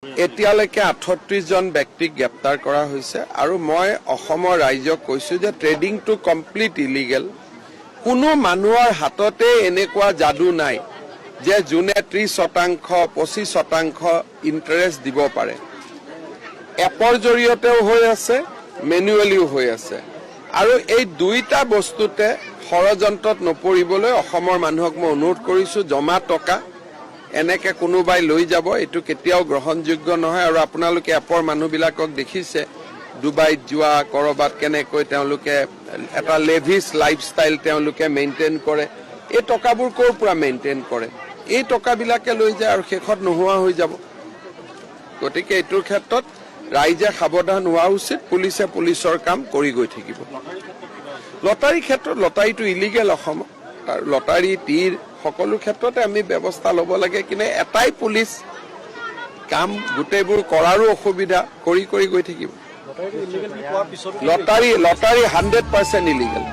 এতিয়ালৈকে 38 জন ব্যক্তিক গ্ৰেপ্তাৰ কৰা হৈছে আৰু মই অসমৰ ৰাইজক কৈছো যে ট্ৰেডিংটো কমপ্লিট ইলিগেল। কোনো মানুহৰ হাততে এনেকুৱা যাদু নাই যে যোনে 30% 25% ইণ্টাৰেষ্ট দিব পাৰে। এপৰ জৰিয়তেও হৈ আছে, মেনুৱেলিও হৈ আছে আৰু এই দুইটা বস্তুতে ষড়যন্ত্ৰত নপৰিবলৈ অসমৰ মানুহক মই অনুৰোধ কৰিছো জমা টকা এনেকে কোনোবাই লৈ যাব এটো কেতিয়াও গ্ৰহণযোগ্য নহয় আৰু আপোনালোকে এপৰ মানুহবিলাকক দেখিছে ডুবাইত যোৱা কৰবাত কেনেকৈ তেওঁলোকে এটা লেভিছ লাইফষ্টাইল তেওঁলোকে মেইনটেইন কৰে। এই টকাবোৰ ক'ৰ পৰা মেইনটেইন কৰে? এই টকাবিলাকে লৈ যায় আৰু শেষত নোহোৱা হৈ যাব। গতিকে এইটোৰ ক্ষেত্ৰত ৰাইজে সাৱধান হোৱা উচিত। পুলিচে পুলিচৰ কাম কৰি গৈ থাকিব। লটাৰী ক্ষেত্ৰত লটাৰীটো ইলিগেল অসমত আৰু লটাৰী তীৰ সকলো ক্ষেত্ৰতে আমি ব্যৱস্থা ল'ব লাগে, কিন্তু এটাই পুলিচ কাম গোটেইবোৰ কৰাৰো অসুবিধা কৰি গৈ থাকিব। Lottery 100% illegal.